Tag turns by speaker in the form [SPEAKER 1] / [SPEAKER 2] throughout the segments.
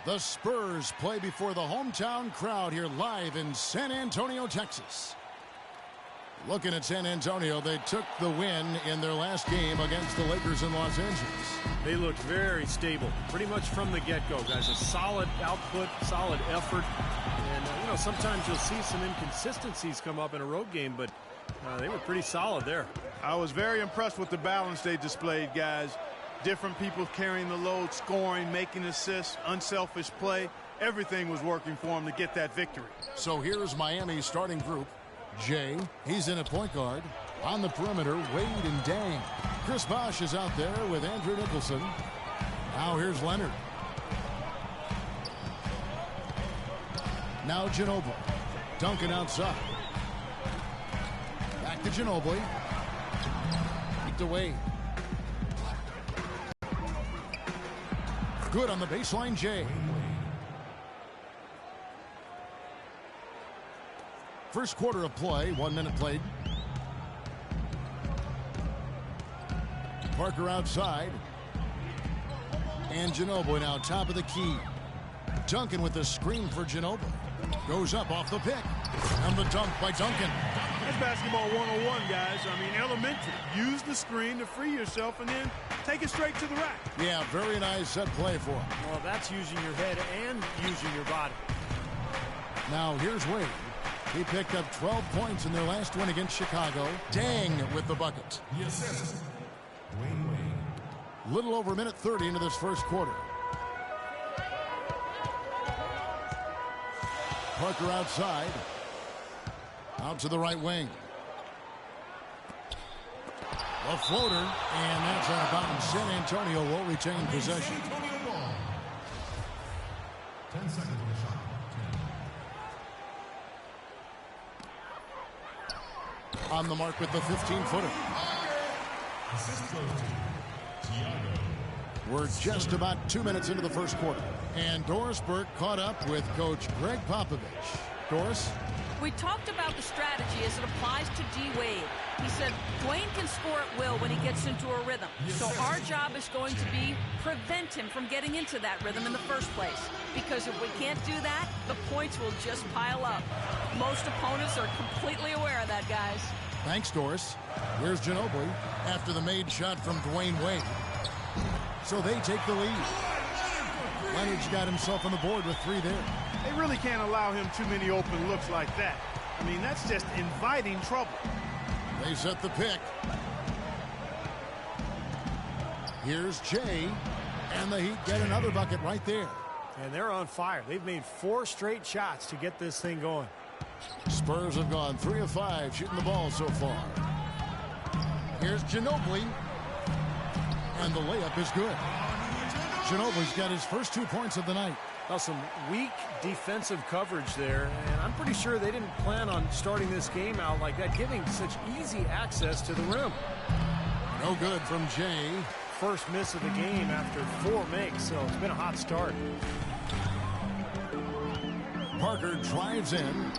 [SPEAKER 1] The Spurs play before the hometown crowd here live in San Antonio, Texas. Looking at San Antonio, they took the win in their last game against the Lakers in Los Angeles.
[SPEAKER 2] They looked very stable, pretty much from the get-go, guys. A solid output, solid effort. And, sometimes you'll see some inconsistencies come up in a road game, but they were pretty solid there.
[SPEAKER 3] I was very impressed with the balance they displayed, guys. Different people carrying the load, scoring, making assists, unselfish play. Everything was working for them to get that victory.
[SPEAKER 1] So here's Miami's starting group. Jay, he's in at point guard. On the perimeter, Wade and Dang. Chris Bosh is out there with Andrew Nicholson. Now here's Leonard. Now Ginobili. Duncan outside. Back to Ginobili. Back to Wade. Good on the baseline, Jay. First quarter of play, 1 minute played. Parker outside. And Ginobili now top of the key. Duncan with the screen for Ginobili. Goes up off the pick. And the dunk by Duncan.
[SPEAKER 3] That's basketball 101, guys. I mean, elementary. Use the screen to free yourself and then take it straight to the rack.
[SPEAKER 1] Yeah, very nice set play for him.
[SPEAKER 2] Well, that's using your head and using your body.
[SPEAKER 1] Now here's Wade. He picked up 12 points in their last win against Chicago. Dang with the bucket.
[SPEAKER 4] Yes. Wade.
[SPEAKER 1] Little over a minute 30 into this first quarter. Parker outside. Out to the right wing. A floater, and that's out of bounds. San Antonio will retain possession.
[SPEAKER 4] 10 seconds on the shot.
[SPEAKER 1] On the mark with the 15-footer.
[SPEAKER 4] Assist goes to Thiago.
[SPEAKER 1] We're just about 2 minutes into the first quarter. And Doris Burke caught up with Coach Greg Popovich. Doris?
[SPEAKER 5] We talked about the strategy as it applies to D. Wade. He said Dwayne can score at will when he gets into a rhythm. So our job is going to be prevent him from getting into that rhythm in the first place. Because if we can't do that, the points will just pile up. Most opponents are completely aware of that, guys.
[SPEAKER 1] Thanks, Doris. Here's Ginobili after the made shot from Dwayne Wade. So they take the lead. Leonard's got himself on the board with 3 there.
[SPEAKER 3] They really can't allow him too many open looks like that. I mean, that's just inviting trouble.
[SPEAKER 1] They set the pick. Here's Jay, and the Heat get another bucket right there.
[SPEAKER 2] And they're on fire. They've made 4 straight shots to get this thing going.
[SPEAKER 1] Spurs have gone 3 of 5 shooting the ball so far. Here's Ginobili, and the layup is good. Ginobili's got his first 2 points of the night.
[SPEAKER 2] Now some weak defensive coverage there, and I'm pretty sure they didn't plan on starting this game out like that, giving such easy access to the rim.
[SPEAKER 1] No good from Jay.
[SPEAKER 2] First miss of the game after 4 makes, so it's been a hot start.
[SPEAKER 1] Parker drives in.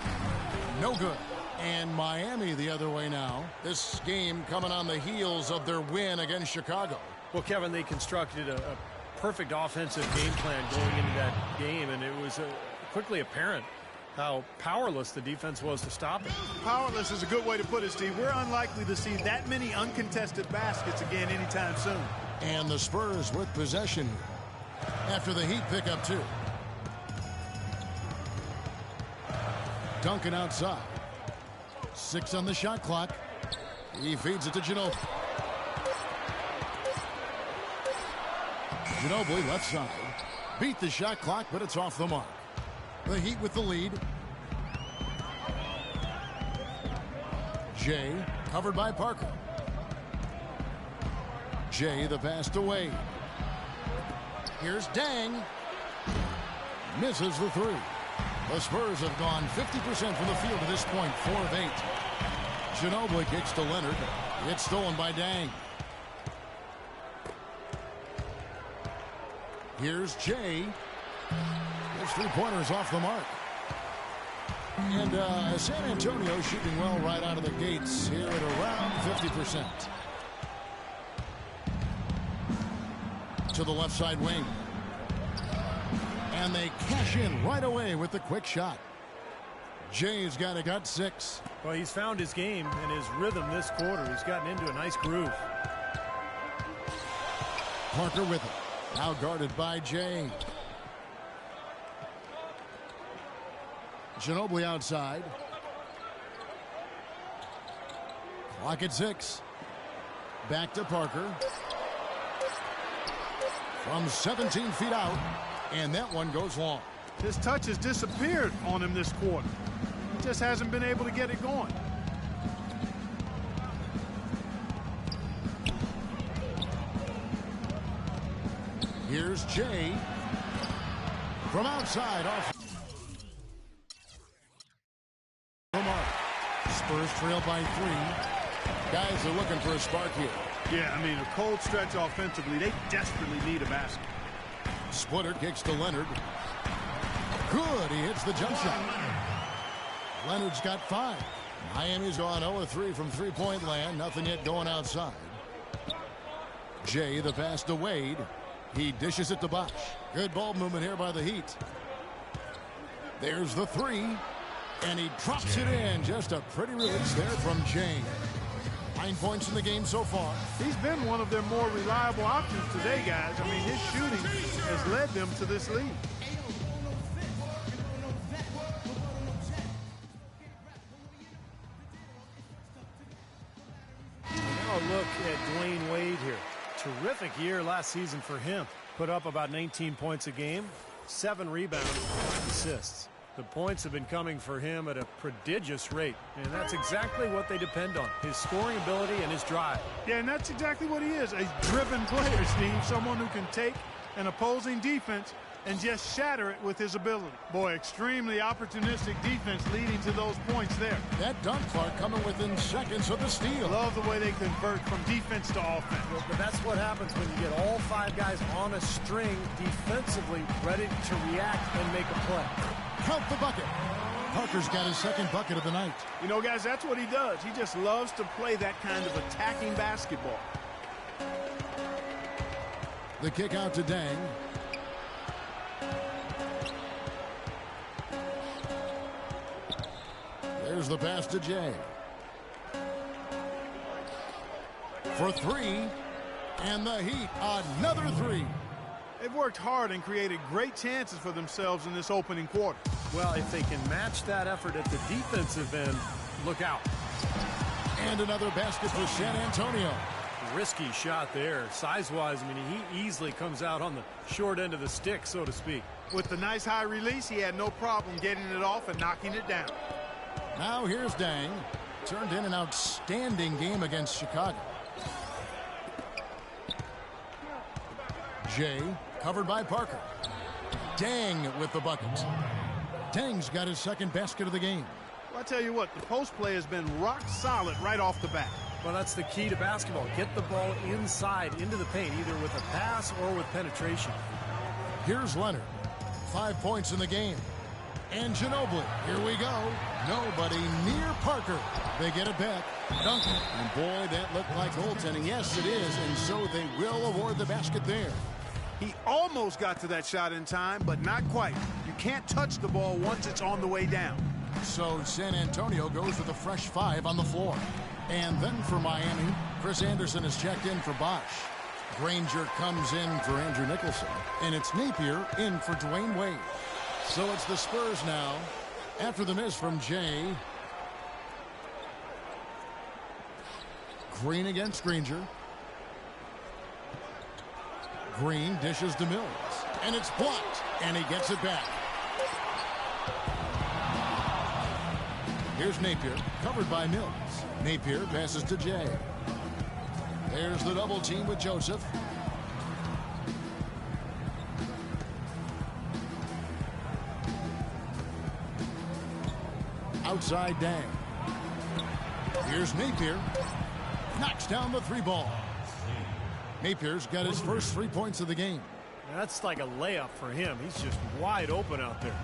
[SPEAKER 1] No good. And Miami the other way now. This game coming on the heels of their win against Chicago.
[SPEAKER 2] Well, Kevin, they constructed a perfect offensive game plan going into that game, and it was quickly apparent how powerless the defense was to stop it.
[SPEAKER 3] Powerless is a good way to put it, Steve. We're unlikely to see that many uncontested baskets again anytime soon.
[SPEAKER 1] And the Spurs with possession after the Heat pick up 2. Duncan outside. 6 on the shot clock. He feeds it to Ginobili. Ginobili left side. Beat the shot clock, but it's off the mark. The Heat with the lead. Jay covered by Parker. Jay the pass to Wade. Here's Dang. Misses the 3. The Spurs have gone 50% from the field to this point, 4 of 8. Ginobili kicks to Leonard. It's stolen by Dang. Here's Jay. His 3-pointers off the mark. And San Antonio shooting well right out of the gates here at around 50%. To the left side wing. And they cash in right away with the quick shot. Jay's got 6.
[SPEAKER 2] Well, he's found his game and his rhythm this quarter. He's gotten into a nice groove.
[SPEAKER 1] Parker with it. Now guarded by Jay. Ginobili outside. Clock at 6. Back to Parker. From 17 feet out. And that one goes long.
[SPEAKER 3] His touch has disappeared on him this quarter. He just hasn't been able to get it going.
[SPEAKER 1] Here's Jay. From outside off. Spurs trail by 3. Guys are looking for a spark here.
[SPEAKER 3] Yeah, I mean, a cold stretch offensively. They desperately need a basket.
[SPEAKER 1] Splitter kicks to Leonard. Good. He hits the jump shot. Leonard's got 5. Miami's gone 0-3 from three-point land. Nothing yet going outside. Jay, the pass to Wade. He dishes it to Bosch. Good ball movement here by the Heat. There's the 3. And he drops it in. Just a pretty release there from Jay. 9 points in the game so far.
[SPEAKER 3] He's been one of their more reliable options today, guys. I mean, his shooting has led them to this lead.
[SPEAKER 2] Now look at Dwayne Wade here. Terrific year last season for him. Put up about 19 points a game, 7 rebounds, 5 assists. The points have been coming for him at a prodigious rate, and that's exactly what they depend on, his scoring ability and his drive.
[SPEAKER 3] Yeah, and that's exactly what he is, a driven player, Steve, someone who can take an opposing defense and just shatter it with his ability. Boy, extremely opportunistic defense leading to those points there.
[SPEAKER 1] That dunk, Clark, coming within seconds of the steal.
[SPEAKER 3] Love the way they convert from defense to offense.
[SPEAKER 2] But that's what happens when you get all 5 guys on a string defensively ready to react and make a play.
[SPEAKER 1] Count the bucket. Parker's got his second bucket of the night.
[SPEAKER 3] You know, guys, that's what he does. He just loves to play that kind of attacking basketball.
[SPEAKER 1] The kick out to Dang. There's the pass to Jay. For 3. And the Heat, another 3.
[SPEAKER 3] They've worked hard and created great chances for themselves in this opening quarter.
[SPEAKER 2] Well, if they can match that effort at the defensive end, look out.
[SPEAKER 1] And another basket for San Antonio.
[SPEAKER 2] Risky shot there. Size-wise, I mean, he easily comes out on the short end of the stick, so to speak.
[SPEAKER 3] With the nice high release, he had no problem getting it off and knocking it down.
[SPEAKER 1] Now here's Dang. Turned in an outstanding game against Chicago. Jay, covered by Parker. Dang with the bucket. Dang's got his second basket of the game.
[SPEAKER 3] Well, I tell you what, the post play has been rock solid right off the bat.
[SPEAKER 2] Well, that's the key to basketball. Get the ball inside, into the paint, either with a pass or with penetration.
[SPEAKER 1] Here's Leonard. 5 points in the game. And Ginobili. Here we go. Nobody near Parker. They get it back. Duncan. And boy, that looked like goaltending. Yes, it is. And so they will award the basket there.
[SPEAKER 3] He almost got to that shot in time, but not quite. You can't touch the ball once it's on the way down.
[SPEAKER 1] So San Antonio goes with a fresh 5 on the floor. And then for Miami, Chris Anderson is checked in for Bosch. Granger comes in for Andrew Nicholson. And it's Napier in for Dwayne Wade. So it's the Spurs now. After the miss from Jay. Green against Granger. Green dishes to Mills. And it's blocked. And he gets it back. Here's Napier, covered by Mills. Napier passes to Jay. There's the double team with Joseph. Outside Dang. Here's Napier. Knocks down the 3 ball. Napier's got his first 3 points of the game.
[SPEAKER 2] That's like a layup for him. He's just wide open out there.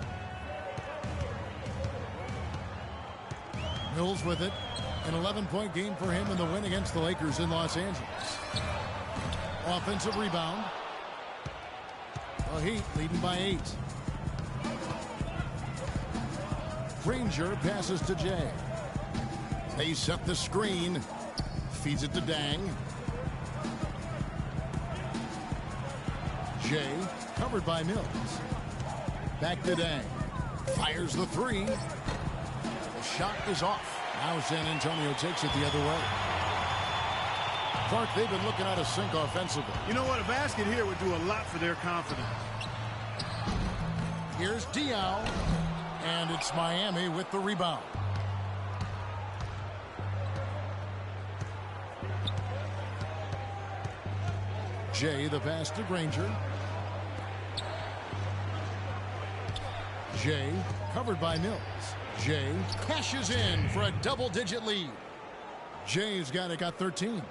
[SPEAKER 1] Mills with it. An 11-point game for him in the win against the Lakers in Los Angeles. Offensive rebound. The Heat leading by 8. Granger passes to Jay. They set the screen. Feeds it to Dang. Jay covered by Mills. Back to Dang. Fires the three. The shot is off. Now San Antonio takes it the other way. Clark, they've been looking out of sync offensively.
[SPEAKER 3] You know what? A basket here would do a lot for their confidence.
[SPEAKER 1] Here's Diaw. And it's Miami with the rebound. Jay, the pass to Granger. Jay, covered by Mills. Jay cashes in for a double-digit lead. Jay's got 13.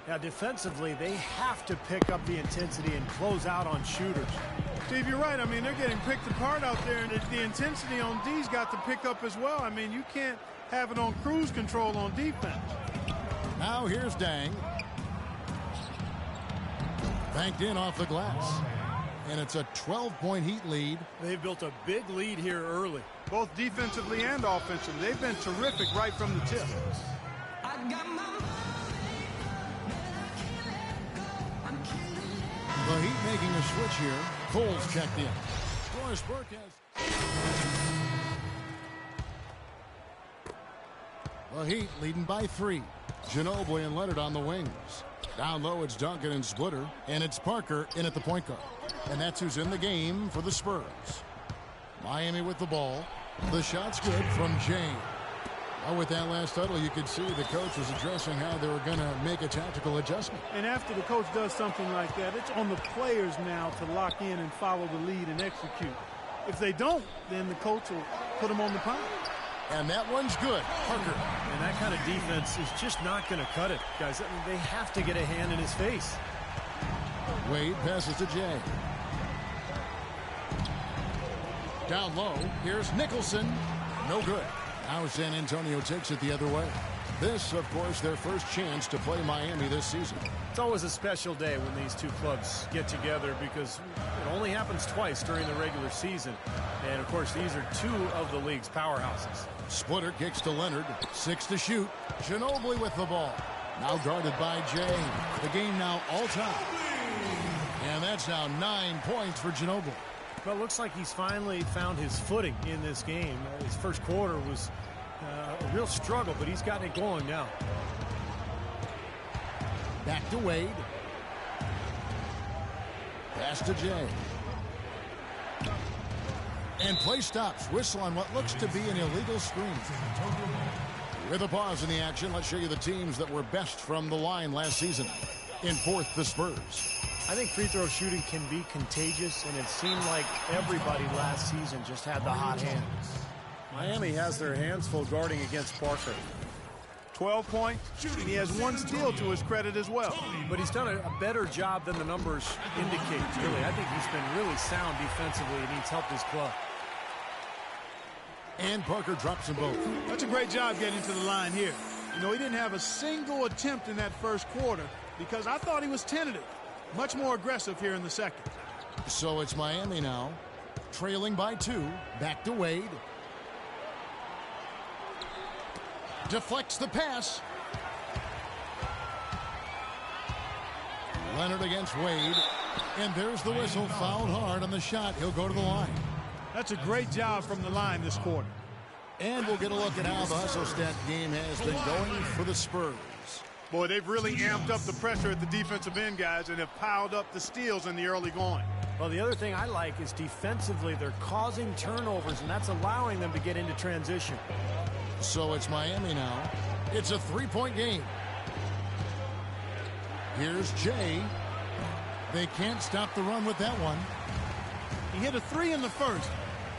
[SPEAKER 2] Now, defensively, they have to pick up the intensity and close out on shooters.
[SPEAKER 3] Steve, you're right. I mean, they're getting picked apart out there, and the intensity on D's got to pick up as well. I mean, you can't have it on cruise control on defense.
[SPEAKER 1] Now here's Dang. Banked in off the glass. And it's a 12-point Heat lead.
[SPEAKER 2] They've built a big lead here early.
[SPEAKER 3] Both defensively and offensively. They've been terrific right from the tip.
[SPEAKER 1] The Heat making a switch here. Cole's checked in. Doris Burke has... The Heat leading by 3. Ginobili and Leonard on the wings. Down low, it's Duncan and Splitter. And it's Parker in at the point guard. And that's who's in the game for the Spurs. Miami with the ball. The shot's good from Jay. Well, with that last huddle, you could see the coach was addressing how they were going to make a tactical adjustment.
[SPEAKER 3] And after the coach does something like that, it's on the players now to lock in and follow the lead and execute. If they don't, then the coach will put them on the pound.
[SPEAKER 1] And that one's good. Parker.
[SPEAKER 2] And that kind of defense is just not going to cut it, guys. I mean, they have to get a hand in his face.
[SPEAKER 1] Wade passes to Jay. Down low, here's Nicholson. No good. Now San Antonio takes it the other way. This, of course, their first chance to play Miami this season.
[SPEAKER 2] It's always a special day when these two clubs get together because it only happens twice during the regular season. And, of course, these are two of the league's powerhouses.
[SPEAKER 1] Splitter kicks to Leonard. 6 to shoot. Ginobili with the ball. Now guarded by Jay. The game now all-time. And that's now 9 points for Ginobili.
[SPEAKER 2] Well, it looks like he's finally found his footing in this game. His first quarter was a real struggle, but he's gotten it going now.
[SPEAKER 1] Back to Wade. Pass to Jay. And play stops. Whistle on what looks to be an illegal screen. With a pause in the action, let's show you the teams that were best from the line last season. In fourth, the Spurs.
[SPEAKER 2] I think free throw shooting can be contagious, and it seemed like everybody last season just had the hot hand. Miami has their hands full guarding against Parker.
[SPEAKER 3] 12 points, and he has 1 steal to his credit as well.
[SPEAKER 2] But he's done a better job than the numbers indicate, really. I think he's been really sound defensively, and he's helped his club.
[SPEAKER 1] And Parker drops them both.
[SPEAKER 3] That's a great job getting to the line here. You know, he didn't have a single attempt in that first quarter because I thought he was tentative. Much more aggressive here in the second.
[SPEAKER 1] So it's Miami now, trailing by 2. Back to Wade. Deflects the pass. Leonard against Wade. And there's the whistle. Fouled hard on the shot. He'll go to the line.
[SPEAKER 3] That's a great job from the line this quarter.
[SPEAKER 1] And we'll get a look at how the hustle stat game has been going for the Spurs.
[SPEAKER 3] Boy, they've really amped up the pressure at the defensive end, guys, and have piled up the steals in the early going.
[SPEAKER 2] Well, the other thing I like is defensively they're causing turnovers, and that's allowing them to get into transition.
[SPEAKER 1] So it's Miami now. It's a 3-point game. Here's Jay. They can't stop the run with that one.
[SPEAKER 3] He hit a 3 in the first,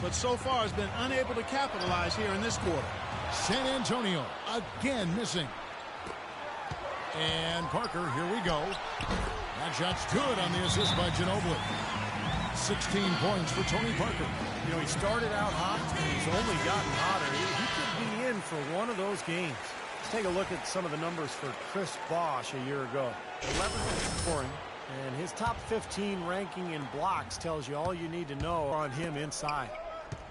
[SPEAKER 3] but so far has been unable to capitalize here in this quarter.
[SPEAKER 1] San Antonio again missing. And Parker, here we go. That shot's good on the assist by Ginobili. 16 points for Tony Parker.
[SPEAKER 2] You know, he started out hot, and he's only gotten hotter. He could be in for one of those games. Let's take a look at some of the numbers for Chris Bosh a year ago. 11 scoring, and his top 15 ranking in blocks tells you all you need to know on him inside.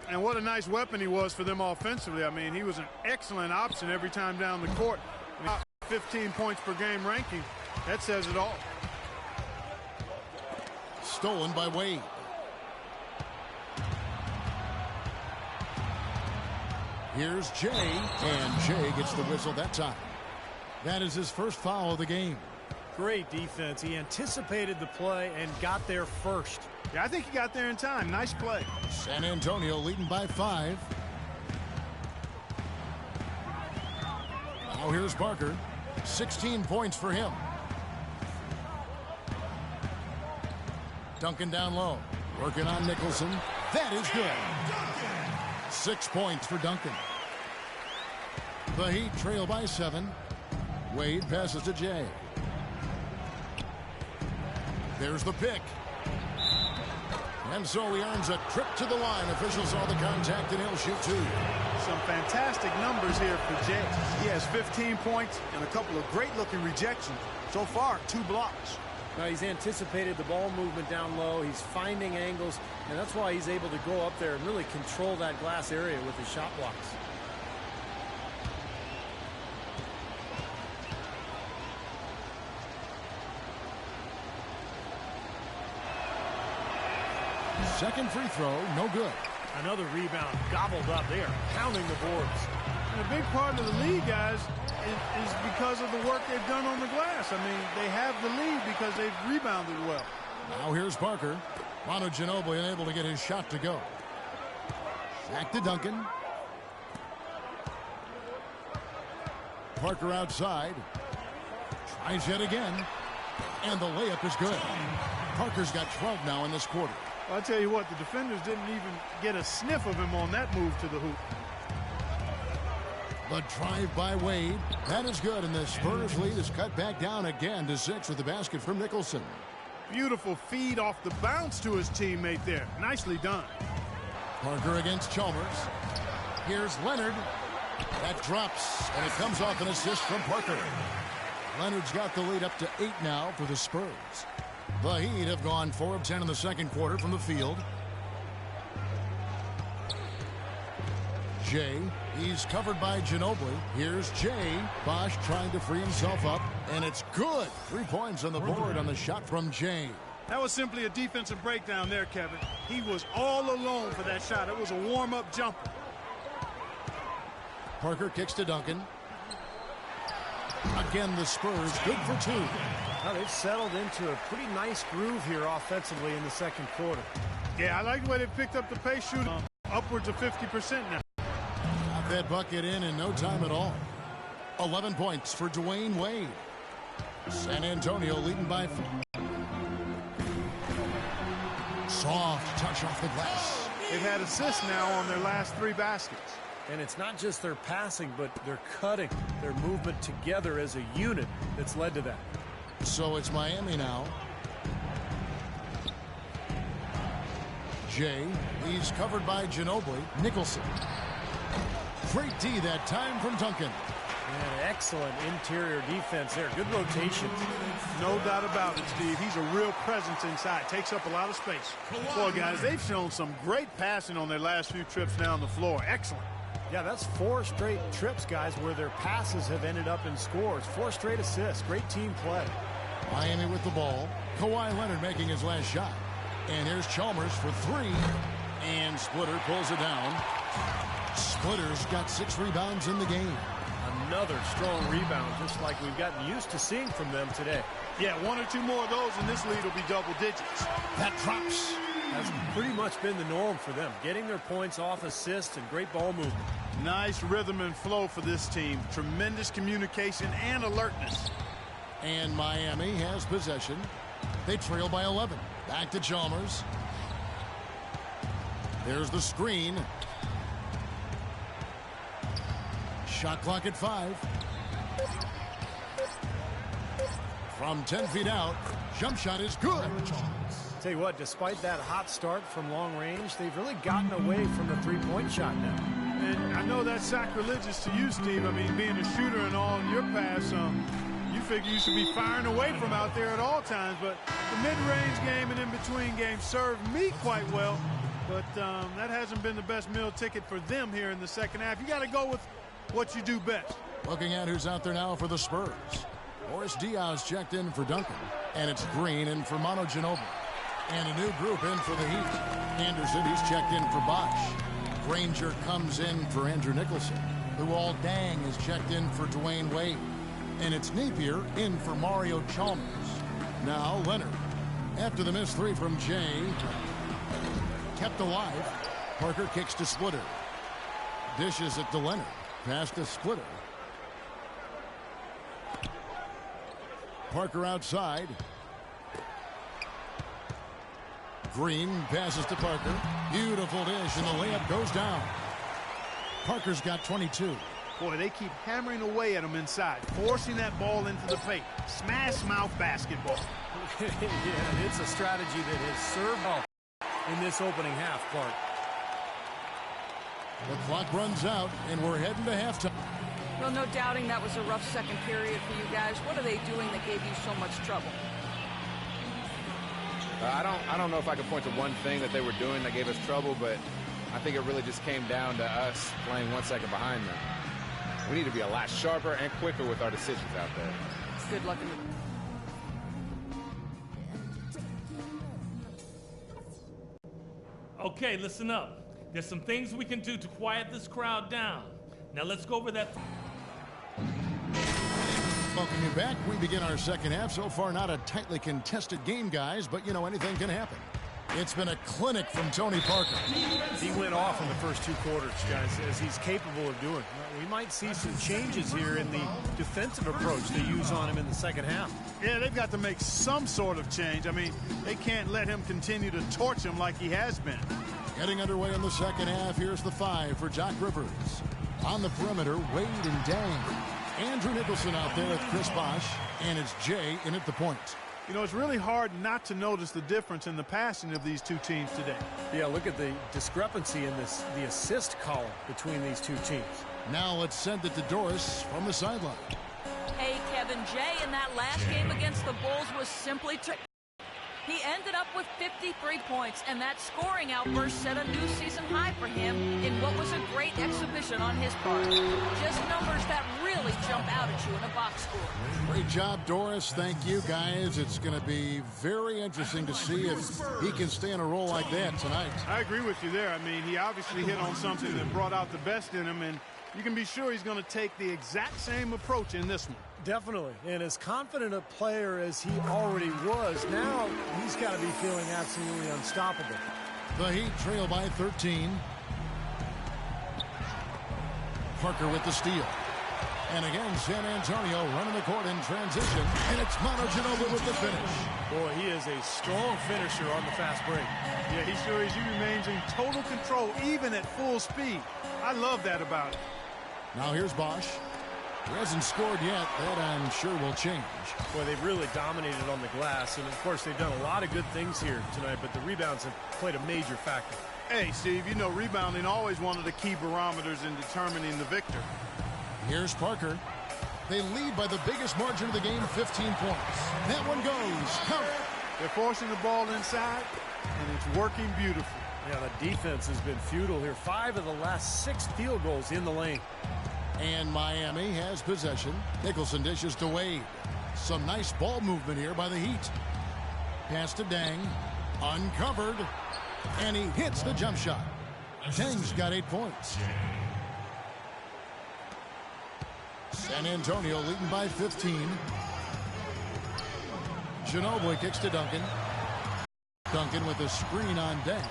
[SPEAKER 3] And what a nice weapon he was for them offensively. I mean, he was an excellent option every time down the court. I mean, 15 points per game ranking. That says it all.
[SPEAKER 1] Stolen by Wade. Here's Jay, and Jay gets the whistle that time. That is his first foul of the game.
[SPEAKER 2] Great defense. He anticipated the play and got there first.
[SPEAKER 3] Yeah, I think he got there in time. Nice play.
[SPEAKER 1] San Antonio leading by 5. Now here's Parker. 16 points for him. Duncan down low. Working on Nicholson. That is good. 6 points for Duncan. The Heat trail by 7. Wade passes to Jay. There's the pick. And so he earns a trip to the line. Officials saw the contact, and he'll shoot 2.
[SPEAKER 3] Some fantastic numbers here for Jay. He has 15 points and a couple of great-looking rejections. So far, 2 blocks.
[SPEAKER 2] Now, he's anticipated the ball movement down low. He's finding angles, and that's why he's able to go up there and really control that glass area with his shot blocks.
[SPEAKER 1] Second free throw, no good.
[SPEAKER 2] Another rebound gobbled up. They are pounding the boards.
[SPEAKER 3] And a big part of the lead, guys, is because of the work they've done on the glass. I mean, they have the lead because they've rebounded well.
[SPEAKER 1] Now here's Parker. Manu Ginobili unable to get his shot to go. Back to Duncan. Parker outside. Tries yet again. And the layup is good. Parker's got 12 now in this quarter.
[SPEAKER 3] Well, I'll tell you what, the defenders didn't even get a sniff of him on that move to the hoop.
[SPEAKER 1] The drive by Wade. That is good, and the Spurs lead is cut back down again to 6 with the basket from Nicholson.
[SPEAKER 3] Beautiful feed off the bounce to his teammate there. Nicely done.
[SPEAKER 1] Parker against Chalmers. Here's Leonard. That drops, and it comes off an assist from Parker. Leonard's got the lead up to 8 now for the Spurs. The Heat have gone 4 of 10 in the second quarter from the field. Jay, he's covered by Ginobili. Here's Jay. Bosch trying to free himself up, and it's good. 3 points on the board on the shot from Jay.
[SPEAKER 3] That was simply a defensive breakdown there, Kevin. He was all alone for that shot. It was a warm-up jumper.
[SPEAKER 1] Parker kicks to Duncan. Again, the Spurs good for 2.
[SPEAKER 2] Now they've settled into a pretty nice groove here offensively in the second quarter.
[SPEAKER 3] Yeah, I like the way they picked up the pace shooting. Upwards of 50% now.
[SPEAKER 1] Got that bucket in no time at all. 11 points for Dwayne Wade. San Antonio leading by 4. Soft touch off the glass.
[SPEAKER 3] They've had assists now on their last 3 baskets.
[SPEAKER 2] And it's not just their passing, but their cutting, their movement together as a unit that's led to that.
[SPEAKER 1] So it's Miami now. Jay, he's covered by Ginobili. Nicholson. Great D that time from Duncan.
[SPEAKER 2] And excellent interior defense there. Good rotation.
[SPEAKER 3] No doubt about it, Steve. He's a real presence inside. Takes up a lot of space. Boy, guys, they've shown some great passing on their last few trips down the floor. Excellent.
[SPEAKER 2] Yeah, that's 4 straight trips, guys, where their passes have ended up in scores. 4 straight assists. Great team play.
[SPEAKER 1] Miami with the ball. Kawhi Leonard making his last shot. And here's Chalmers for 3. And Splitter pulls it down. Splitter's got 6 rebounds in the game.
[SPEAKER 2] Another strong rebound, just like we've gotten used to seeing from them today.
[SPEAKER 3] Yeah, 1 or 2 more of those, and this lead will be double digits.
[SPEAKER 1] That drops.
[SPEAKER 2] That's pretty much been the norm for them, getting their points off assists and great ball movement.
[SPEAKER 3] Nice rhythm and flow for this team. Tremendous communication and alertness.
[SPEAKER 1] And Miami has possession. They trail by 11. Back to Chalmers. There's the screen. Shot clock at 5. From 10 feet out, jump shot is good.
[SPEAKER 2] Tell you what, despite that hot start from long range, they've really gotten away from the three-point shot now.
[SPEAKER 3] And I know that's sacrilegious to you, Steve. I mean, being a shooter and all in your pass, you figure you should be firing away from out there at all times. But the mid-range game and in-between games served me quite well. but that hasn't been the best meal ticket for them here in the second half. You got to go with what you do best.
[SPEAKER 1] Looking at who's out there now for the Spurs. Boris Diaz checked in for Duncan, and it's Green in for Manu Ginobili. And a new group in for the Heat. Anderson, he's checked in for Bosch. Granger comes in for Andrew Nicholson. Luol Deng is checked in for Dwayne Wade. And it's Napier in for Mario Chalmers. Now Leonard. After the missed three from Jay. Kept alive. Parker kicks to Splitter. Dishes it to Leonard. Pass to Splitter. Parker outside. Green passes to Parker. Beautiful dish, and the layup goes down. Parker's got 22.
[SPEAKER 3] Boy, they keep hammering away at him inside, forcing that ball into the paint. Smash mouth basketball.
[SPEAKER 2] Yeah, it's a strategy that has served well in this opening half, Clark.
[SPEAKER 1] The clock runs out, and we're heading to halftime.
[SPEAKER 5] Well, no doubting that was a rough second period for you guys. What are they doing that gave you so much trouble?
[SPEAKER 6] I don't know if I could point to one thing that they were doing that gave us trouble, but I think it really just came down to us playing 1 second behind them. We need to be a lot sharper and quicker with our decisions out there.
[SPEAKER 5] Good luck.
[SPEAKER 7] Okay, listen up. There's some things we can do to quiet this crowd down. Now let's go over that.
[SPEAKER 1] Welcome you back. We begin our second half. So far, not a tightly contested game, guys, but, you know, anything can happen. It's been a clinic from Tony Parker.
[SPEAKER 2] He went off in the first 2 quarters, guys, as he's capable of doing. We might see some changes here in the defensive approach they use on him in the second half.
[SPEAKER 3] Yeah, they've got to make some sort of change. I mean, they can't let him continue to torch him like he has been.
[SPEAKER 1] Getting underway in the second half. Here's the 5 for Jock Rivers. On the perimeter, Wade and Dang. Andrew Nicholson out there with Chris Bosh, and it's Jay in at the point.
[SPEAKER 3] You know, it's really hard not to notice the difference in the passing of these two teams today.
[SPEAKER 2] Yeah, look at the discrepancy in the assist column between these two teams.
[SPEAKER 1] Now let's send it to Doris from the sideline.
[SPEAKER 5] Hey, Kevin, Jay in that last game against the Bulls was simply he ended up with 53 points, and that scoring outburst set a new season high for him in what was a great exhibition on his part. Just numbers that really jump out at you in a box score.
[SPEAKER 1] Great job, Doris. Thank you, guys. It's going to be very interesting to see if he can stay in a role like that tonight.
[SPEAKER 3] I agree with you there. I mean, he obviously hit on something that brought out the best in him, and you can be sure he's going to take the exact same approach in this one.
[SPEAKER 2] Definitely, and as confident a player as he already was, now he's got to be feeling absolutely unstoppable.
[SPEAKER 1] The Heat trail by 13. Parker with the steal. And again, San Antonio running the court in transition, and it's Manu Ginobili with the finish.
[SPEAKER 2] Boy, he is a strong finisher on the fast break.
[SPEAKER 3] Yeah, he sure is. He remains in total control, even at full speed. I love that about him.
[SPEAKER 1] Now here's Bosh. He hasn't scored yet. That I'm sure will change.
[SPEAKER 2] Boy, they've really dominated on the glass, and of course they've done a lot of good things here tonight, but the rebounds have played a major factor.
[SPEAKER 3] Hey, Steve, you know rebounding always one of the key barometers in determining the victor.
[SPEAKER 1] Here's Parker. They lead by the biggest margin of the game, 15 points. That one goes. Count it.
[SPEAKER 3] They're forcing the ball inside, and it's working beautifully.
[SPEAKER 2] Yeah, the defense has been futile here. 5 of the last 6 field goals in the lane.
[SPEAKER 1] And Miami has possession. Nicholson dishes to Wade. Some nice ball movement here by the Heat. Pass to Dang. Uncovered. And he hits the jump shot. Dang's got 8 points. San Antonio leading by 15. Ginobili kicks to Duncan. Duncan with a screen on Dang.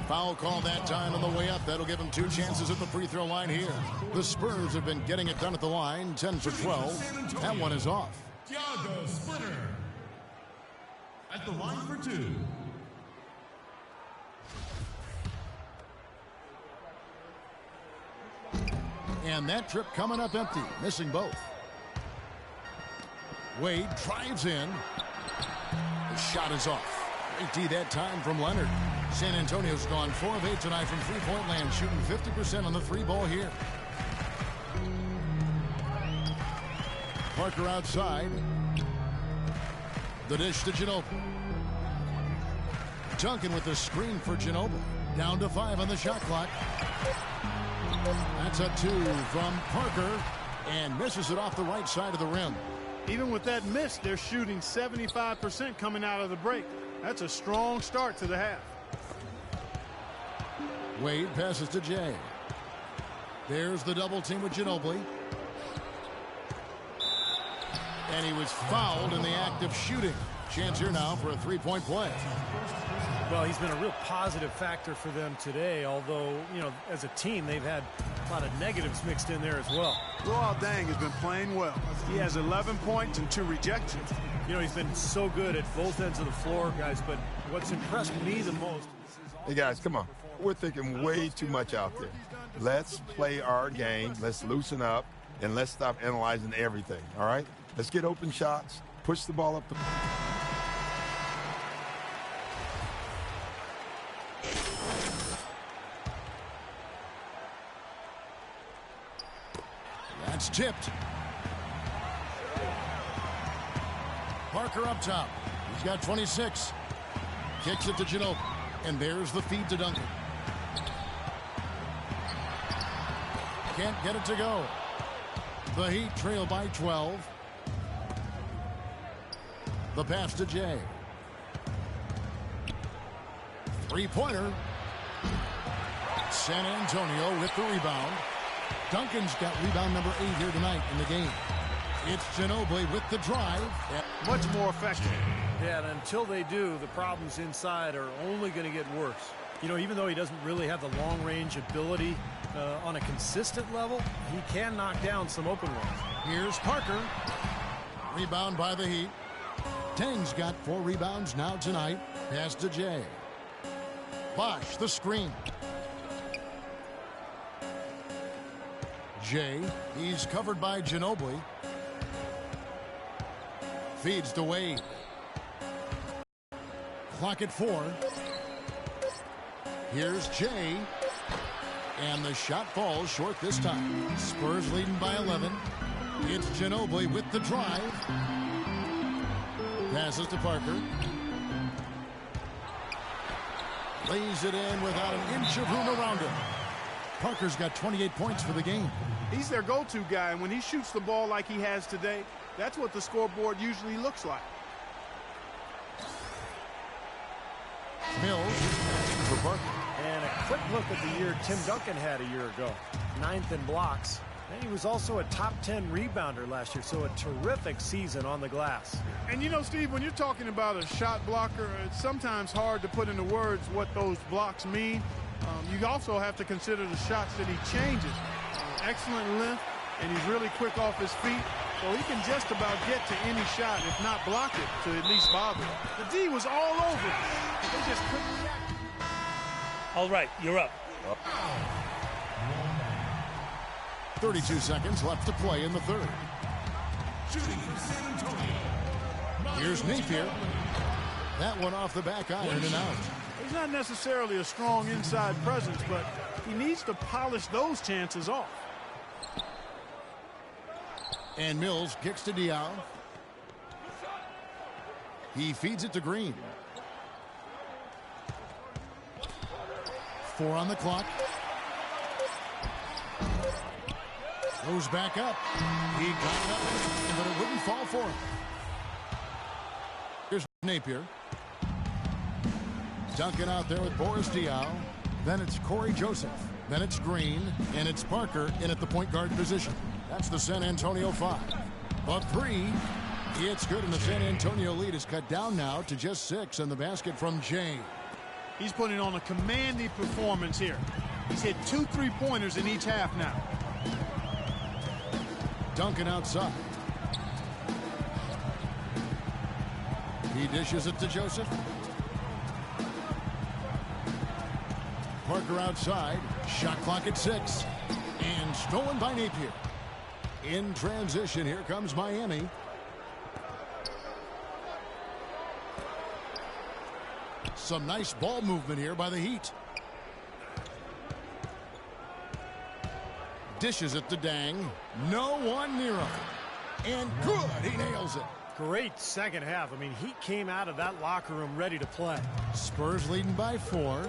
[SPEAKER 1] Foul call that time on the way up. That'll give him 2 chances at the free throw line here. The Spurs have been getting it done at the line. 10 for 12. That one is off.
[SPEAKER 4] Thiago Splitter at the line for 2.
[SPEAKER 1] And that trip coming up empty. Missing both. Wade drives in. The shot is off. Great D that time from Leonard. San Antonio's gone 4 of 8 tonight from three-point land, shooting 50% on the 3-ball here. Parker outside. The dish to Ginobili. Duncan with the screen for Ginobili. Down to 5 on the shot clock. That's a 2 from Parker. And misses it off the right side of the rim.
[SPEAKER 3] Even with that miss, they're shooting 75% coming out of the break. That's a strong start to the half.
[SPEAKER 1] Wade passes to Jay. There's the double team with Ginobili. And he was fouled in the act of shooting. Chance here now for a three-point play.
[SPEAKER 2] Well, he's been a real positive factor for them today, although, you know, as a team, they've had a lot of negatives mixed in there as well.
[SPEAKER 3] Luol Deng has been playing well. He has 11 points and 2 rejections.
[SPEAKER 2] You know, he's been so good at both ends of the floor, guys, but what's impressed me the most...
[SPEAKER 8] Hey, guys, come on. We're thinking way too much out there. Let's play our game. Let's loosen up, and let's stop analyzing everything, all right? Let's get open shots, push the ball up the...
[SPEAKER 1] That's tipped. Parker up top. He's got 26. Kicks it to Ginobili. And there's the feed to Duncan. Can't get it to go. The Heat trail by 12. The pass to Jay. Three-pointer. San Antonio with the rebound. Duncan's got rebound number 8 here tonight in the game. It's Ginobili with the drive.
[SPEAKER 3] Much more effective.
[SPEAKER 2] Yeah, and until they do, the problems inside are only going to get worse. You know, even though he doesn't really have the long-range ability on a consistent level, he can knock down some open ones.
[SPEAKER 1] Here's Parker. Rebound by the Heat. Tang's got 4 rebounds now tonight. Pass to Jay. Bosh, the screen. Jay, he's covered by Ginobili. Feeds to Wade. Clock at 4. Here's Jay. And the shot falls short this time. Spurs leading by 11. It's Ginobili with the drive. Passes to Parker. Lays it in without an inch of room around him. Parker's got 28 points for the game.
[SPEAKER 3] He's their go-to guy, and when he shoots the ball like he has today, that's what the scoreboard usually looks like.
[SPEAKER 1] Mills for Parker.
[SPEAKER 2] And a quick look at the year Tim Duncan had a year ago. 9th in blocks. And he was also a top 10 rebounder last year, so a terrific season on the glass.
[SPEAKER 3] And you know, Steve, when you're talking about a shot blocker, it's sometimes hard to put into words what those blocks mean. You also have to consider the shots that he changes. Excellent length, and he's really quick off his feet. So he can just about get to any shot, if not block it, to at least bother it. The D was all over him. They just couldn't react.
[SPEAKER 7] All right, you're up.
[SPEAKER 1] 32 seconds left to play in the third. Here's Napier. That one off the back iron and out.
[SPEAKER 3] He's not necessarily a strong inside presence, but he needs to polish those chances off.
[SPEAKER 1] And Mills kicks to Diaw. He feeds it to Green. 4 on the clock. Goes back up. He got it up, but it wouldn't fall for him. Here's Napier. Duncan out there with Boris Diaw. Then it's Corey Joseph. Then it's Green. And it's Parker in at the point guard position. That's the San Antonio 5. A 3. It's good, and the San Antonio lead is cut down now to just 6, and the basket from Jay.
[SPEAKER 3] He's putting on a commanding performance here. He's hit 2 3-pointers in each half now.
[SPEAKER 1] Duncan outside. He dishes it to Joseph. Parker outside. Shot clock at 6. And stolen by Napier. In transition, here comes Miami. Some nice ball movement here by the Heat. Dishes it to Dang. No one near him. And good. He nails it.
[SPEAKER 2] Great second half. I mean, he came out of that locker room ready to play.
[SPEAKER 1] Spurs leading by 4.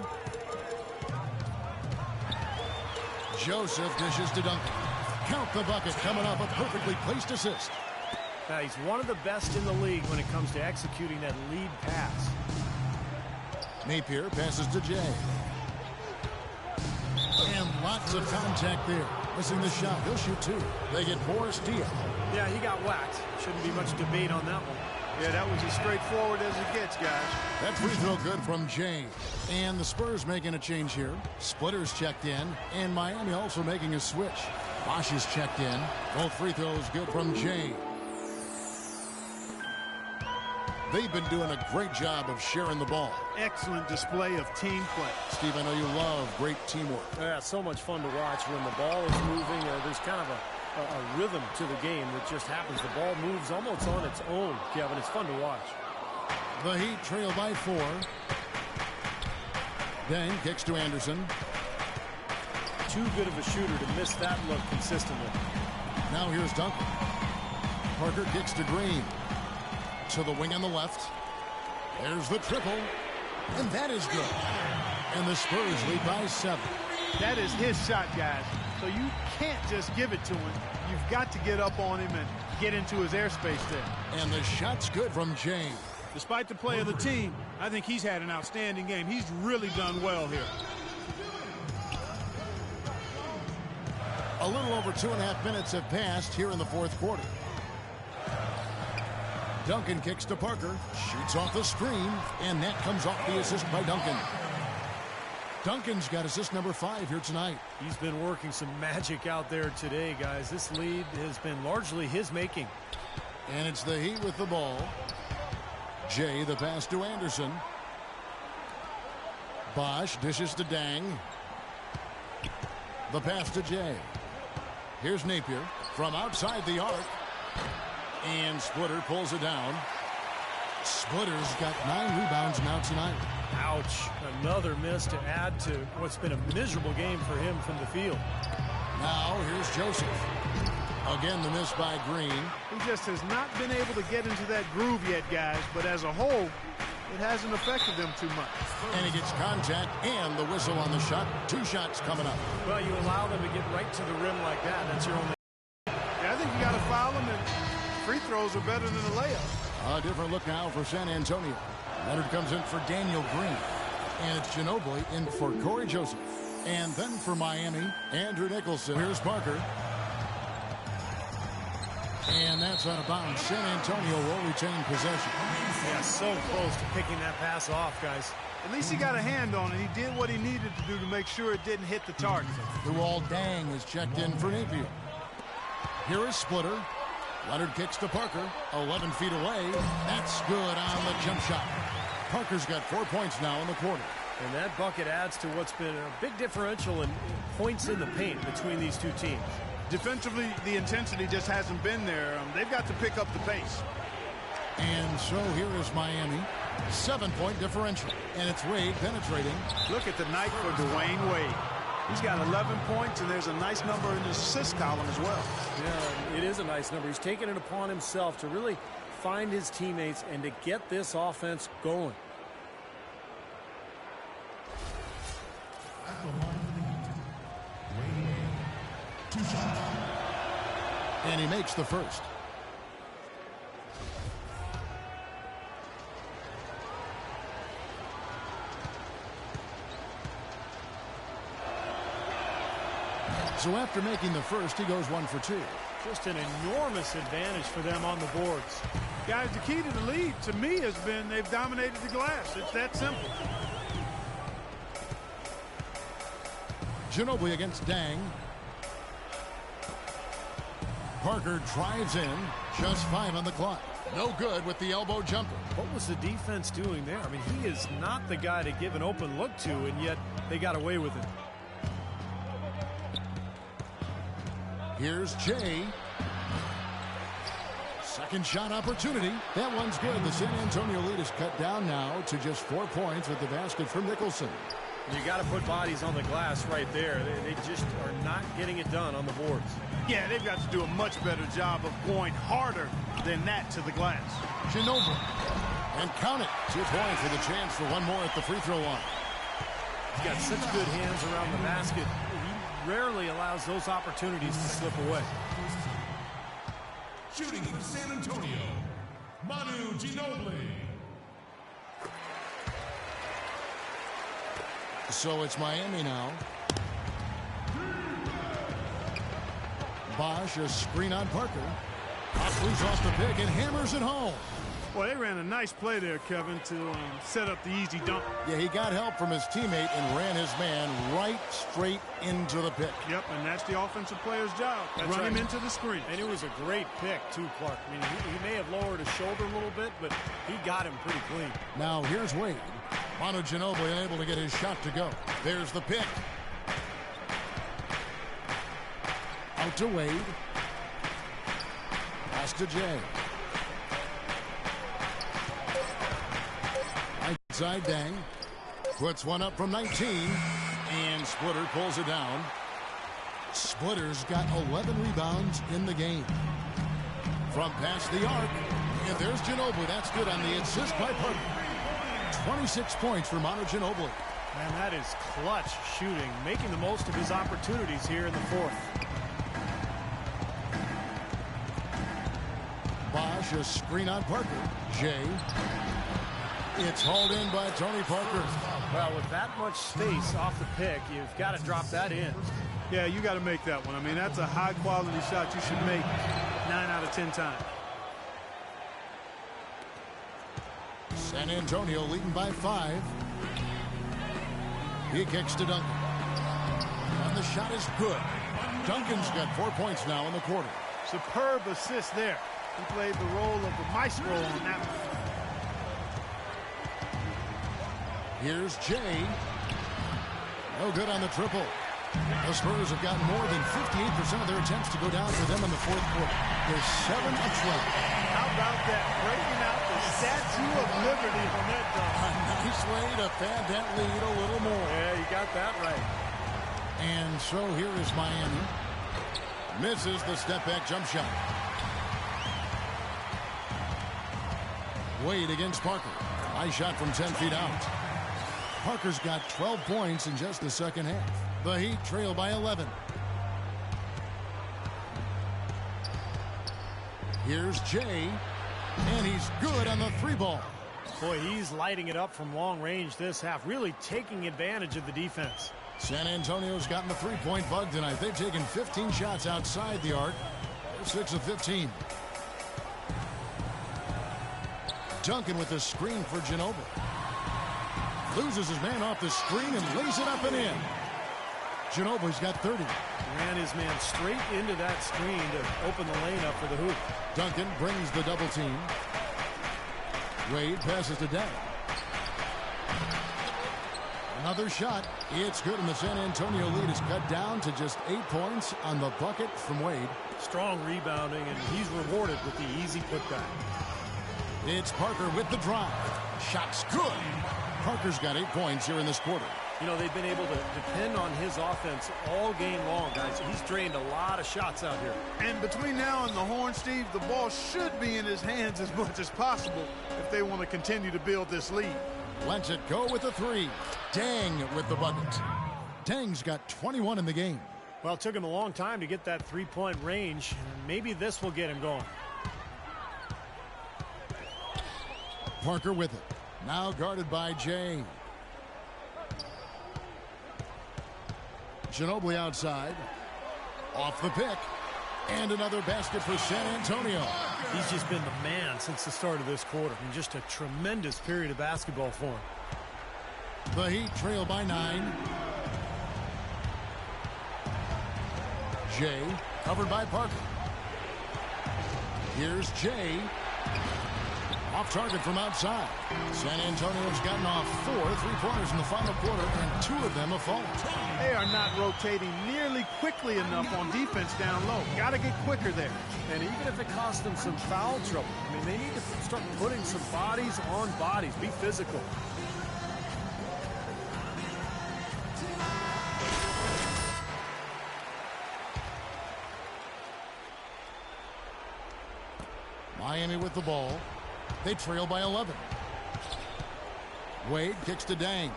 [SPEAKER 1] Joseph dishes to Duncan. Count the bucket, coming off a perfectly placed assist.
[SPEAKER 2] Now, he's one of the best in the league when it comes to executing that lead pass.
[SPEAKER 1] Napier passes to Jay. And lots of contact there. Missing the shot. He'll shoot 2. They get 4 steal.
[SPEAKER 2] Yeah, he got whacked. Shouldn't be much debate on that one.
[SPEAKER 3] Yeah, that was as straightforward as it gets, guys.
[SPEAKER 1] That free throw good from Jay. And the Spurs making a change here. Splitters checked in. And Miami also making a switch. Bosch is checked in. Both free throws good from Jay. They've been doing a great job of sharing the ball.
[SPEAKER 3] Excellent display of team play.
[SPEAKER 1] Steve, I know you love great teamwork.
[SPEAKER 2] Yeah, so much fun to watch when the ball is moving. There's kind of a rhythm to the game that just happens. The ball moves almost on its own, Kevin. It's fun to watch.
[SPEAKER 1] The Heat trail by 4. Dang kicks to Anderson.
[SPEAKER 2] Too good of a shooter to miss that look consistently.
[SPEAKER 1] Now here's Duncan. Parker kicks to Green. To the wing on the left. There's the triple. And that is good. And the Spurs lead by 7.
[SPEAKER 3] That is his shot, guys. So you can't just give it to him. You've got to get up on him and get into his airspace there.
[SPEAKER 1] And the shot's good from James.
[SPEAKER 3] Despite the play of the team, I think he's had an outstanding game. He's really done well here.
[SPEAKER 1] A little over 2.5 minutes have passed here in the fourth quarter. Duncan kicks to Parker, shoots off the screen, and that comes off the assist by Duncan. Duncan's got assist number 5 here tonight.
[SPEAKER 2] He's been working some magic out there today, guys. This lead has been largely his making.
[SPEAKER 1] And it's the Heat with the ball. Jay, the pass to Anderson. Bosch dishes to Dang. The pass to Jay. Here's Napier from outside the arc. And Splitter pulls it down. Splitter's got 9 rebounds now tonight.
[SPEAKER 2] Ouch. Another miss to add to what's been a miserable game for him from the field.
[SPEAKER 1] Now here's Joseph. Again, the miss by Green.
[SPEAKER 3] He just has not been able to get into that groove yet, guys. But as a whole, it hasn't affected them too much.
[SPEAKER 1] And he gets contact and the whistle on the shot. 2 shots coming up.
[SPEAKER 2] Well, you allow them to get right to the rim like that. That's your only...
[SPEAKER 3] Yeah, I think you got to foul them, and free throws are better than a layup.
[SPEAKER 1] A different look now for San Antonio. Leonard comes in for Daniel Green. And it's Ginobili in for Corey Joseph. And then for Miami, Andrew Nicholson. Here's Parker. And that's out of bounds. San Antonio will retain possession.
[SPEAKER 2] Yeah, so close to picking that pass off, guys.
[SPEAKER 3] At least he got a hand on it. He did what he needed to do to make sure it didn't hit the target.
[SPEAKER 1] Luol Deng is checked in for Napier. Here is Splitter. Leonard kicks to Parker. 11 feet away. That's good on the jump shot. Parker's got 4 points now in the quarter.
[SPEAKER 2] And that bucket adds to what's been a big differential in points in the paint between these two teams.
[SPEAKER 3] Defensively, the intensity just hasn't been there. They've got to pick up the pace.
[SPEAKER 1] And so here is Miami. 7-point differential. And it's Wade penetrating.
[SPEAKER 3] Look at the night for Dwayne Wade. He's got 11 points, and there's a nice number in the assist column as well.
[SPEAKER 2] Yeah, it is a nice number. He's taken it upon himself to really find his teammates and to get this offense going.
[SPEAKER 1] And he makes the first. So after making the first, he goes 1 for 2.
[SPEAKER 2] Just an enormous advantage for them on the boards.
[SPEAKER 3] Guys, the key to the lead, to me, has been they've dominated the glass. It's that simple.
[SPEAKER 1] Ginobili against Dang. Parker drives in. Just 5 on the clock. No good with the elbow jumper.
[SPEAKER 2] What was the defense doing there? I mean, he is not the guy to give an open look to, and yet they got away with it.
[SPEAKER 1] Here's Jay. Second shot opportunity. That one's good. The San Antonio lead is cut down now to just 4 points with the basket from Nicholson.
[SPEAKER 2] You got to put bodies on the glass right there. They just are not getting it done on the boards.
[SPEAKER 3] Yeah, they've got to do a much better job of going harder than that to the glass.
[SPEAKER 1] Ginobili. And count it. 2 points with a chance for one more at the free throw line.
[SPEAKER 2] He's got such good hands around the basket. He rarely allows those opportunities to slip away.
[SPEAKER 4] Shooting for San Antonio, Manu Ginobili.
[SPEAKER 1] So it's Miami now. Bosch, a screen on Parker. Loose off the pick and hammers it home.
[SPEAKER 3] Well, they ran a nice play there, Kevin, to set up the easy dunk.
[SPEAKER 1] Yeah, he got help from his teammate and ran his man right straight into the pick.
[SPEAKER 3] Yep, and that's the offensive player's job.
[SPEAKER 2] That's
[SPEAKER 3] Run
[SPEAKER 2] right.
[SPEAKER 3] him into the screen.
[SPEAKER 2] And it was a great pick, too, Clark. I mean, he may have lowered his shoulder a little bit, but he got him pretty clean.
[SPEAKER 1] Now here's Wade. Manu Ginobili unable to get his shot to go. There's the pick. Out to Wade. Pass to Jay. Outside Dang. Puts one up from 19. And Splitter pulls it down. Splitter's got 11 rebounds in the game. From past the arc. And there's Ginobili. That's good on the assist by Parker. 26 points for Manu Ginobili.
[SPEAKER 2] Man, that is clutch shooting, making the most of his opportunities here in the fourth.
[SPEAKER 1] Bosch, a screen on Parker. Jay. It's hauled in by Tony Parker.
[SPEAKER 2] Well, with that much space off the pick, you've got to drop that in.
[SPEAKER 3] Yeah, you got to make that one. I mean, that's a high-quality shot you should make 9 out of 10 times.
[SPEAKER 1] San Antonio leading by 5. He kicks to Duncan. And the shot is good. Duncan's got 4 points now in the quarter.
[SPEAKER 3] Superb assist there. He played the role of the maestro on that one.
[SPEAKER 1] Here's Jay. No good on the triple. The Spurs have gotten more than 58% of their attempts to go down for them in the fourth quarter. They're 7 of 12.
[SPEAKER 3] How about that? Breaking out the Statue of Liberty on that dunk.
[SPEAKER 1] A nice way to pad that lead a little more.
[SPEAKER 2] Yeah, you got that right.
[SPEAKER 1] And so here is Miami. Misses the step-back jump shot. Wade against Parker. Nice shot from 10 feet out. Parker's got 12 points in just the second half. The Heat trail by 11. Here's Jay, and he's good on the 3 ball.
[SPEAKER 2] Boy, he's lighting it up from long range this half, really taking advantage of the defense.
[SPEAKER 1] San Antonio's gotten the 3-point bug tonight. They've taken 15 shots outside the arc. They're 6 of 15. Duncan with the screen for Ginobili. Loses his man off the screen and lays it up and in. Ginobili's got 30.
[SPEAKER 2] Ran his man straight into that screen to open the lane up for the hoop.
[SPEAKER 1] Duncan brings the double team. Wade passes to Dang. Another shot. It's good, and the San Antonio lead is cut down to just 8 points on the bucket from Wade.
[SPEAKER 2] Strong rebounding, and he's rewarded with the easy putback.
[SPEAKER 1] It's Parker with the drive. Shot's good. Parker's got 8 points here in this quarter.
[SPEAKER 2] You know, they've been able to depend on his offense all game long, guys. He's drained a lot of shots out here.
[SPEAKER 3] And between now and the horn, Steve, the ball should be in his hands as much as possible if they want to continue to build this lead.
[SPEAKER 1] Lets it go with the 3. Dang with the bucket. Dang's got 21 in the game.
[SPEAKER 2] Well, it took him a long time to get that 3-point range. Maybe this will get him going.
[SPEAKER 1] Parker with it. Now guarded by Jay. Ginobili outside. Off the pick. And another basket for San Antonio.
[SPEAKER 2] He's just been the man since the start of this quarter. And just a tremendous period of basketball for him.
[SPEAKER 1] The Heat trail by 9. Jay covered by Parker. Here's Jay. Off target from outside. San Antonio's gotten off 4 3-pointers in the final quarter, and 2 of them have fallen.
[SPEAKER 3] They are not rotating nearly quickly enough on defense down low. Got to get quicker there.
[SPEAKER 2] And even if it costs them some foul trouble, I mean, they need to start putting some bodies on bodies. Be physical.
[SPEAKER 1] with the ball. They trail by 11. Wade kicks to Dang.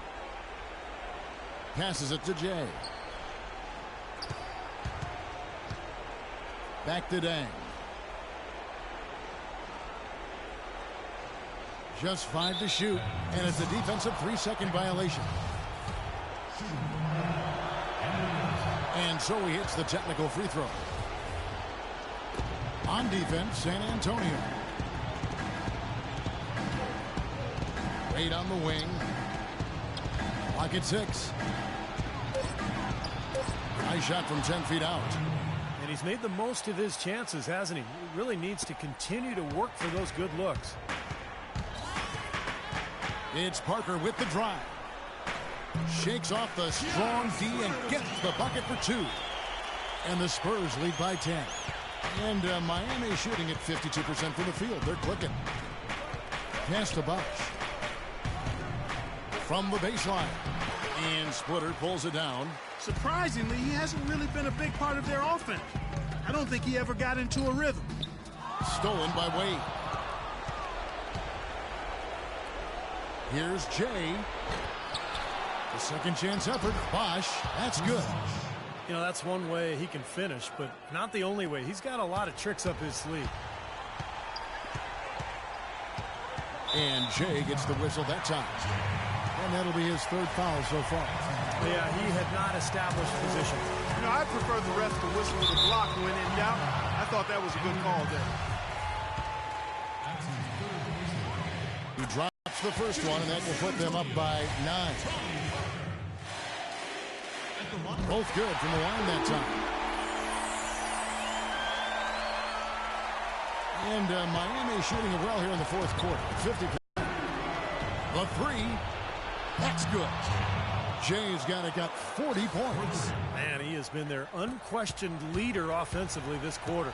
[SPEAKER 1] Passes it to Jay. Back to Dang. Just 5 to shoot, and it's a defensive 3-second violation. And so he hits the technical free throw. On defense, San Antonio. Wade on the wing. Clock at 6. Nice shot from 10 feet out.
[SPEAKER 2] And he's made the most of his chances, hasn't he? He really needs to continue to work for those good looks.
[SPEAKER 1] It's Parker with the drive. Shakes off the strong D and gets the bucket for 2. And the Spurs lead by 10. And Miami shooting at 52% from the field. They're clicking. Pass to Bosch. From the baseline. And Splitter pulls it down.
[SPEAKER 3] Surprisingly, he hasn't really been a big part of their offense. I don't think he ever got into a rhythm.
[SPEAKER 1] Stolen by Wade. Here's Jay. The second chance effort. Bosch. That's good.
[SPEAKER 2] You know, that's one way he can finish, but not the only way. He's got a lot of tricks up his sleeve.
[SPEAKER 1] And Jay gets the whistle that time. And that'll be his 3rd foul so far.
[SPEAKER 2] Yeah, he had not established position.
[SPEAKER 3] You know, I prefer the ref to whistle with a block when in doubt. I thought that was a good call there.
[SPEAKER 1] He drops the first one, and that will put them up by 9. Both good from the line that time. And Miami shooting it well here in the 4th quarter. 50%. The 3. That's good. Jay's got 40 points.
[SPEAKER 2] Man, he has been their unquestioned leader offensively this quarter.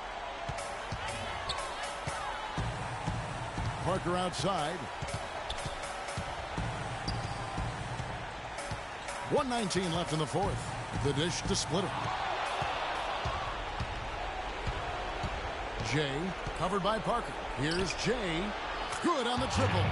[SPEAKER 1] Parker outside. 1:19 left in the 4th. The dish to Splitter. Jay covered by Parker. Here's Jay. Good on the triple.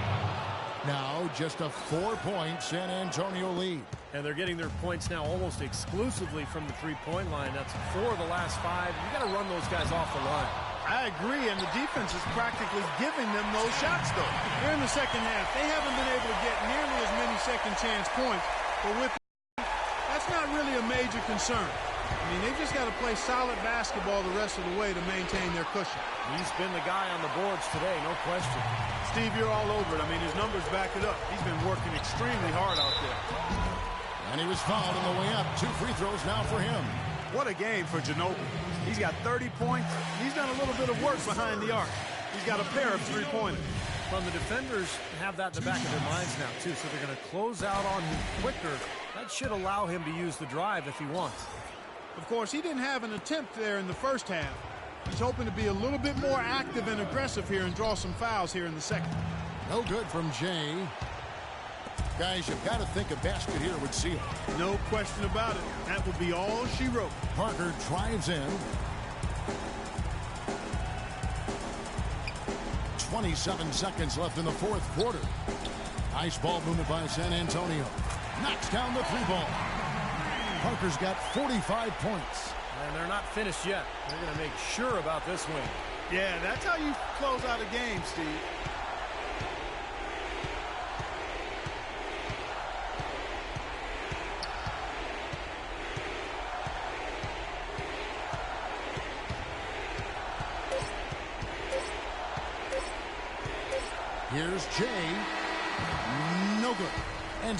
[SPEAKER 1] Now just a 4-point San Antonio lead.
[SPEAKER 2] And they're getting their points now almost exclusively from the three-point line. That's 4 of the last 5. You got to run those guys off the line.
[SPEAKER 3] I agree, and the defense is practically giving them those shots, though. Here in the second half, they haven't been able to get nearly as many second-chance points, but with that's not really a major concern. I mean, they've just got to play solid basketball the rest of the way to maintain their cushion.
[SPEAKER 2] He's been the guy on the boards today, no question.
[SPEAKER 3] Steve, you're all over it. I mean, his numbers back it up. He's been working extremely hard out there.
[SPEAKER 1] And he was fouled on the way up. 2 free throws now for him.
[SPEAKER 3] What a game for Ginobili. He's got 30 points. He's done a little bit of work behind the arc. He's got a pair of three-pointers.
[SPEAKER 2] Well, the defenders have that in the back of their minds now, too, so they're going to close out on him quicker. That should allow him to use the drive if he wants.
[SPEAKER 3] Of course, he didn't have an attempt there in the first half. He's hoping to be a little bit more active and aggressive here and draw some fouls here in the second.
[SPEAKER 1] No good from Jay. Guys, you've got to think a basket here would seal.
[SPEAKER 3] No question about it. That would be all she wrote.
[SPEAKER 1] Parker drives in. 27 seconds left in the 4th quarter. Nice ball movement by San Antonio. Knocks down the 3-ball. Parker's got 45 points.
[SPEAKER 2] And they're not finished yet. They're going to make sure about this win.
[SPEAKER 3] Yeah, that's how you close out a game, Steve.
[SPEAKER 1] Here's Jay. No good. And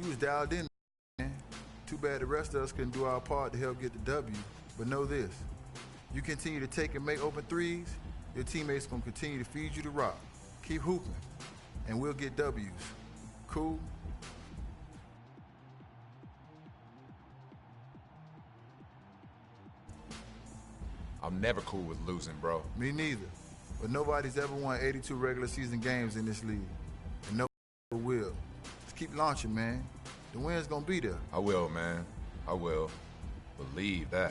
[SPEAKER 9] You was dialed in, man. Too bad the rest of us couldn't do our part to help get the W. But know this, you continue to take and make open threes, Your teammates gonna continue to feed you the rock. Keep hooping, and we'll get W's. Cool?
[SPEAKER 6] I'm never cool with losing, bro.
[SPEAKER 9] Me neither. But nobody's ever won 82 regular season games in this league. And nobody will. Just keep launching, man. The win's gonna be there.
[SPEAKER 6] I will, man. I will. Believe that.